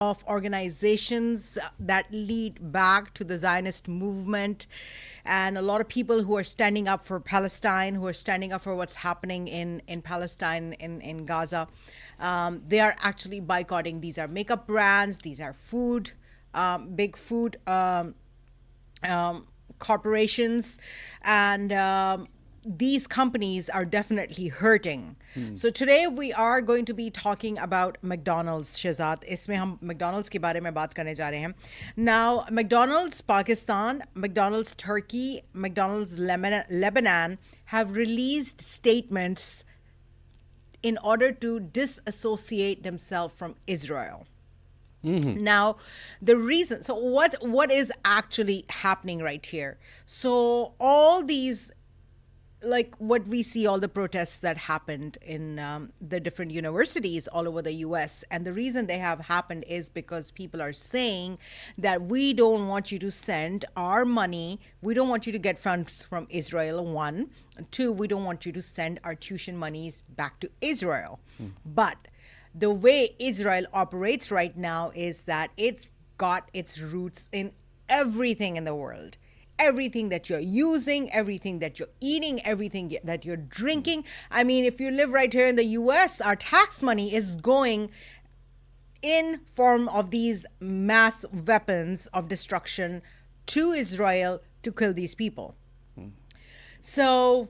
of organizations that lead back to the Zionist movement, and a lot of people who are standing up for Palestine, who are standing up for what's happening in Palestine, in Gaza. They are actually boycotting. These are makeup brands, these are food, big food corporations, and these companies are definitely hurting. So today we are going to be talking about McDonald's, Shehzad. इसमें हम McDonald's के बारे में बात करने जा रहे हैं. Now, McDonald's Pakistan, McDonald's Turkey, McDonald's Lebanon have released statements in order to disassociate themselves from Israel. Now, the reason, so what is actually happening right here? So all these, like what we see, all the protests that happened in the different universities all over the US, and the reason they have happened is because people are saying that we don't want you to send our money, we don't want you to get funds from Israel, one. Two, we don't want you to send our tuition monies back to Israel. But the way Israel operates right now is that it's got its roots in everything in the world. Everything that you're using, everything that you're eating, everything that you're drinking. I mean, if you live right here in the US, our tax money is going in form of these mass weapons of destruction to Israel to kill these people. So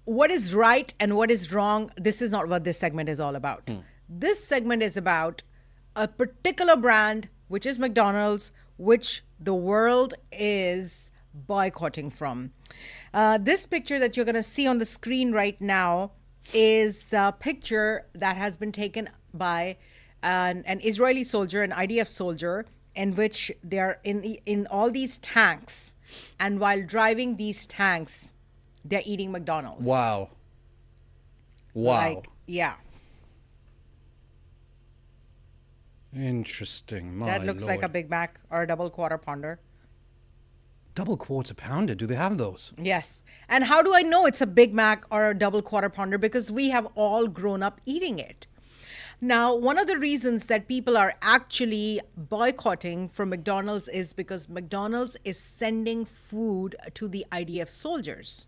what is right and what is wrong, this is not what this segment is all about. This segment is about a particular brand, which is McDonald's, which the world is boycotting from. This picture that you're going to see on the screen right now is a picture that has been taken by an Israeli soldier, an IDF soldier, in which they are in all these tanks, and while driving these tanks, they're eating McDonald's. Wow. Like, yeah. Interesting. That looks like a Big Mac or a double quarter pounder. Double quarter pounder. Do they have those? Yes. And how do I know it's a Big Mac or a double quarter pounder? Because we have all grown up eating it. Now, one of the reasons that people are actually boycotting from McDonald's is because McDonald's is sending food to the IDF soldiers.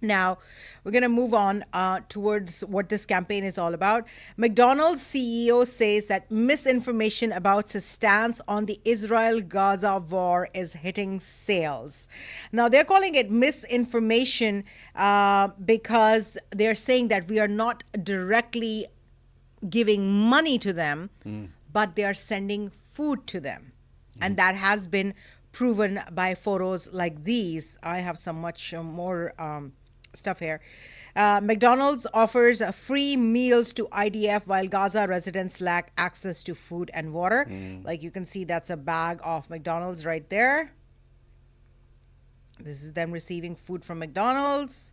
Now, we're going to move on towards what this campaign is all about. McDonald's CEO says that misinformation about his stance on the Israel-Gaza war is hitting sales. Now, they're calling it misinformation because they're saying that we are not directly giving money to them, but they are sending food to them. And that has been proven by photos like these. I have some much more stuff here. McDonald's offers free meals to IDF while Gaza residents lack access to food and water. Like you can see, that's a bag of McDonald's right there. This is them receiving food from McDonald's.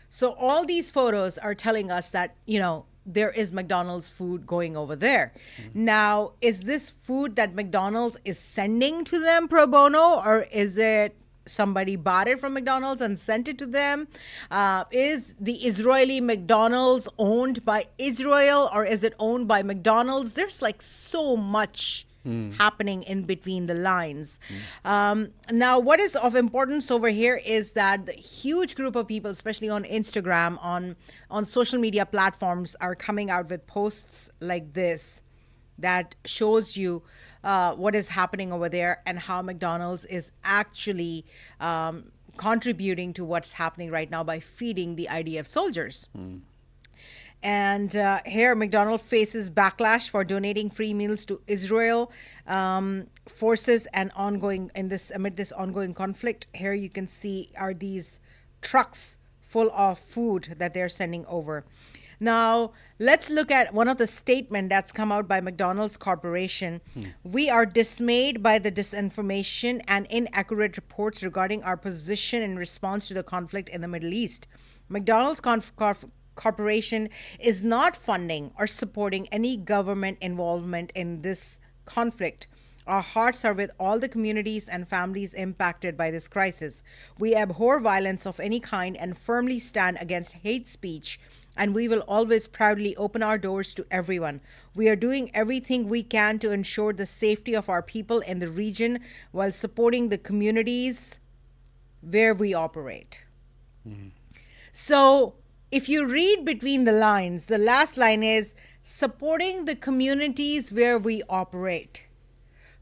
So all these photos are telling us that, you know, there is McDonald's food going over there. Now, is this food that McDonald's is sending to them pro bono, or is it somebody bought it from McDonald's and sent it to them? Is the Israeli McDonald's owned by Israel, or is it owned by McDonald's? There's like so much happening in between the lines. Now, what is of importance over here is that the huge group of people, especially on Instagram, on social media platforms, are coming out with posts like this that shows you what is happening over there and how McDonald's is actually contributing to what's happening right now by feeding the IDF soldiers. And here, McDonald's faces backlash for donating free meals to Israel forces and amid this ongoing conflict. Here you can see are these trucks full of food that they're sending over. Now, let's look at one of the statements that's come out by McDonald's Corporation. We are dismayed by the disinformation and inaccurate reports regarding our position in response to the conflict in the Middle East. McDonald's Corporation is not funding or supporting any government involvement in this conflict. Our hearts are with all the communities and families impacted by this crisis. We abhor violence of any kind and firmly stand against hate speech, and we will always proudly open our doors to everyone. We are doing everything we can to ensure the safety of our people in the region while supporting the communities where we operate. So, if you read between the lines, the last line is supporting the communities where we operate.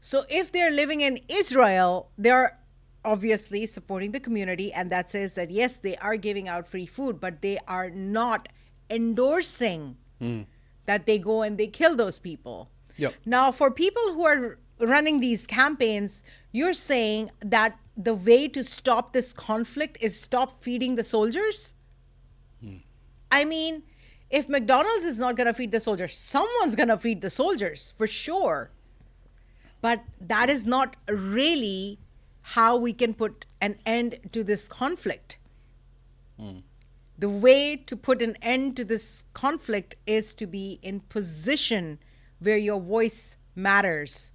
So if they're living in Israel, they're obviously supporting the community, and that says that yes, they are giving out free food, but they are not endorsing that they go and they kill those people. Yep. Now, for people who are running these campaigns, you're saying that the way to stop this conflict is stop feeding the soldiers? I mean, if McDonald's is not going to feed the soldiers, someone's going to feed the soldiers for sure. But that is not really how we can put an end to this conflict. The way to put an end to this conflict is to be in position where your voice matters,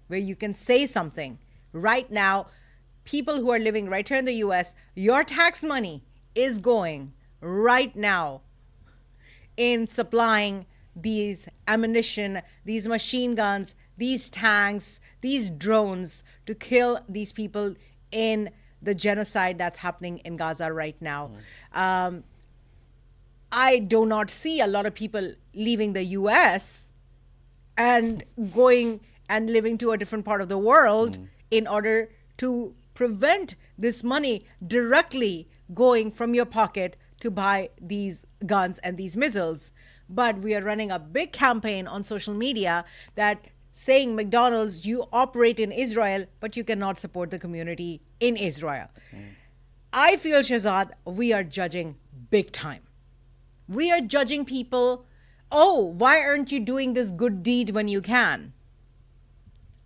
where you can say something. Right now, people who are living right here in the US, your tax money is going right now in supplying these ammunition, these machine guns, these tanks, these drones to kill these people in the genocide that's happening in Gaza right now. I do not see a lot of people leaving the US and going and living to a different part of the world in order to prevent this money directly going from your pocket to buy these guns and these missiles. But we are running a big campaign on social media that saying, McDonald's, you operate in Israel, but you cannot support the community in Israel. I feel, Shehzad, we are judging big time. We are judging people, oh, why aren't you doing this good deed when you can?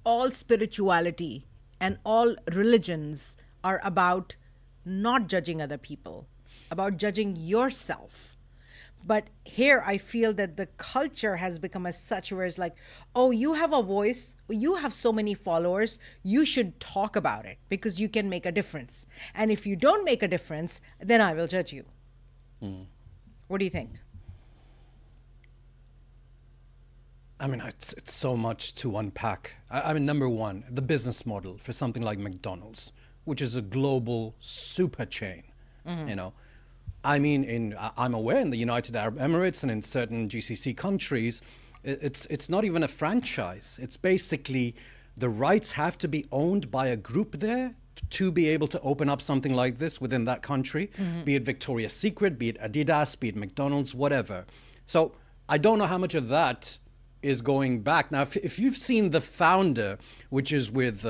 All spirituality and all religions are about not judging other people, about judging yourself. But here I feel that the culture has become as such where it's like, oh, you have a voice, you have so many followers, you should talk about it because you can make a difference. And if you don't make a difference, then I will judge you. What do you think? I mean, it's so much to unpack. I mean, number one, the business model for something like McDonald's, which is a global super chain, you know. I mean, I'm aware in the United Arab Emirates and in certain GCC countries, it's not even a franchise. It's basically the rights have to be owned by a group there to be able to open up something like this within that country, be it Victoria's Secret, be it Adidas, be it McDonald's, whatever. So I don't know how much of that is going back. Now, if you've seen The Founder, which is with...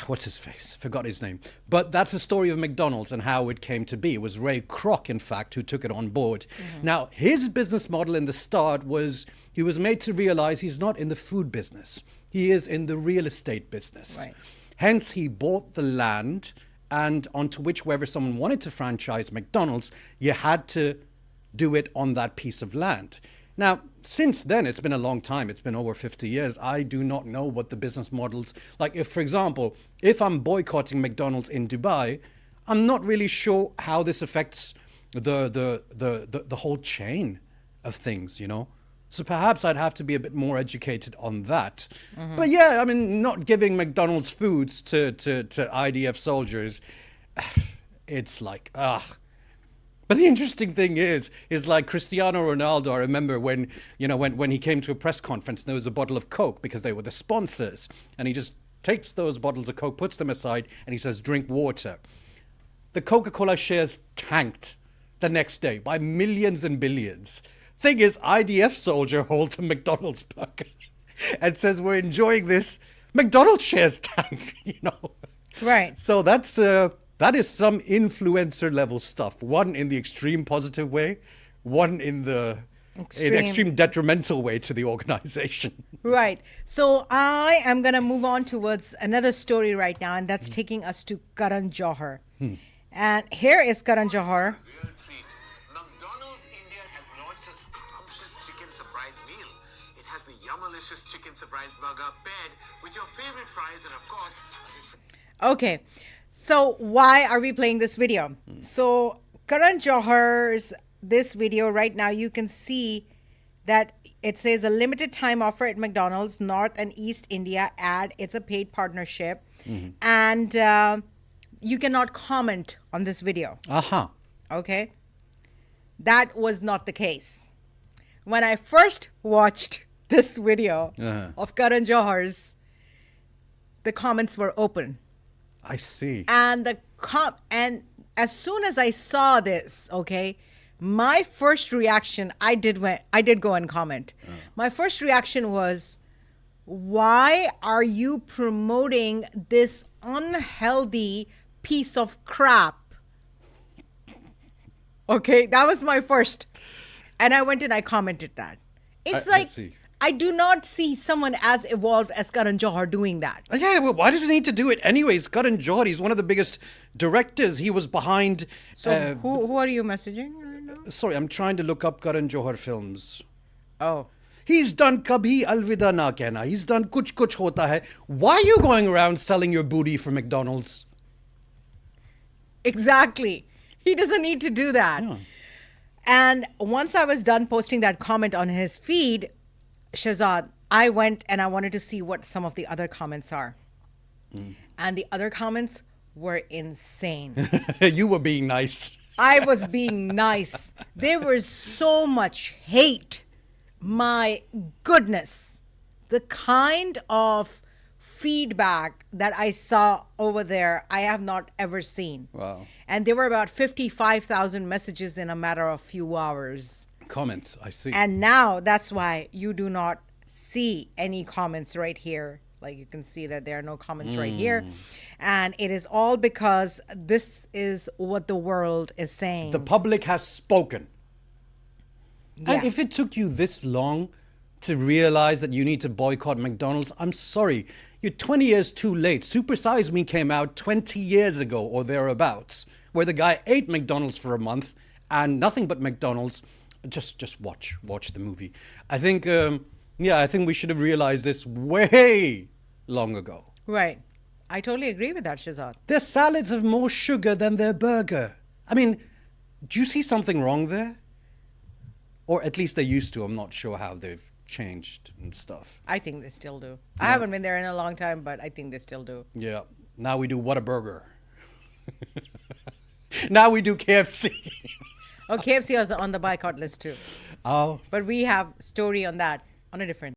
what's his face? Forgot his name. But that's a story of McDonald's and how it came to be. It was Ray Kroc, in fact, who took it on board. Now, his business model in the start was he was made to realize he's not in the food business. He is in the real estate business. Right. Hence, he bought the land, and onto which, wherever someone wanted to franchise McDonald's, you had to do it on that piece of land. Now, since then, it's been a long time. It's been over 50 years. I do not know what the business models, like if, for example, if I'm boycotting McDonald's in Dubai, I'm not really sure how this affects the whole chain of things, you know? So perhaps I'd have to be a bit more educated on that. But yeah, I mean, not giving McDonald's foods to IDF soldiers, it's like, But the interesting thing is like Cristiano Ronaldo, I remember when he came to a press conference and there was a bottle of Coke because they were the sponsors. And he just takes those bottles of Coke, puts them aside, and he says, drink water. The Coca-Cola shares tanked the next day by millions and billions. Thing is, IDF soldier holds a McDonald's burger and says, we're enjoying this. McDonald's shares tank, you know. Right. So that is some influencer level stuff. One in the extreme positive way, one in the extreme detrimental way to the organization. Right. So I am going to move on towards another story right now, and that's taking us to Karan Johar. And here is Karan Johar. Real treat. McDonald's India has launched a scrumptious chicken surprise meal. It has the yummalicious chicken surprise burger paired with your favorite fries and, of course, Okay, so why are we playing this video? So Karan Johar's this video right now, you can see that it says a limited time offer at McDonald's North and East India ad. It's a paid partnership, and you cannot comment on this video. Okay, that was not the case. When I first watched this video of Karan Johar's, the comments were open. I see. And and as soon as I saw this, okay, my first reaction, I did go and comment. My first reaction was, why are you promoting this unhealthy piece of crap? Okay, that was my first. And I went and I commented that. It's I see. I do not see someone as evolved as Karan Johar doing that. Yeah, well, why does he need to do it anyways? Karan Johar, he's one of the biggest directors. He was behind... So who are you messaging right now? Sorry, I'm trying to look up Karan Johar films. Oh. He's done Kabhi Alvida Na Kehna. He's done Kuch Kuch Hota Hai. Why are you going around selling your booty for McDonald's? Exactly. He doesn't need to do that. Yeah. And once I was done posting that comment on his feed, Schehzad, I went and I wanted to see what some of the other comments are. And the other comments were insane. You were being nice. I was being nice. There was so much hate. My goodness. The kind of feedback that I saw over there, I have not ever seen. Wow. And there were about 55,000 messages in a matter of few hours. Comments, I see. And now that's why you do not see any comments right here. Like you can see that there are no comments right here. And it is all because this is what the world is saying. The public has spoken. Yeah. And if it took you this long to realize that you need to boycott McDonald's, I'm sorry. You're 20 years too late. Super Size Me came out 20 years ago or thereabouts, where the guy ate McDonald's for a month and nothing but McDonald's. Just watch the movie. I think, I think we should have realized this way long ago. Right. I totally agree with that, Schehzad. Their salads have more sugar than their burger. I mean, do you see something wrong there? Or at least they used to. I'm not sure how they've changed and stuff. I think they still do. I haven't been there in a long time, but I think they still do. Yeah. Now we do Whataburger. Now we do KFC. Oh, KFC is on the boycott list too. Oh. But we have story on that on a different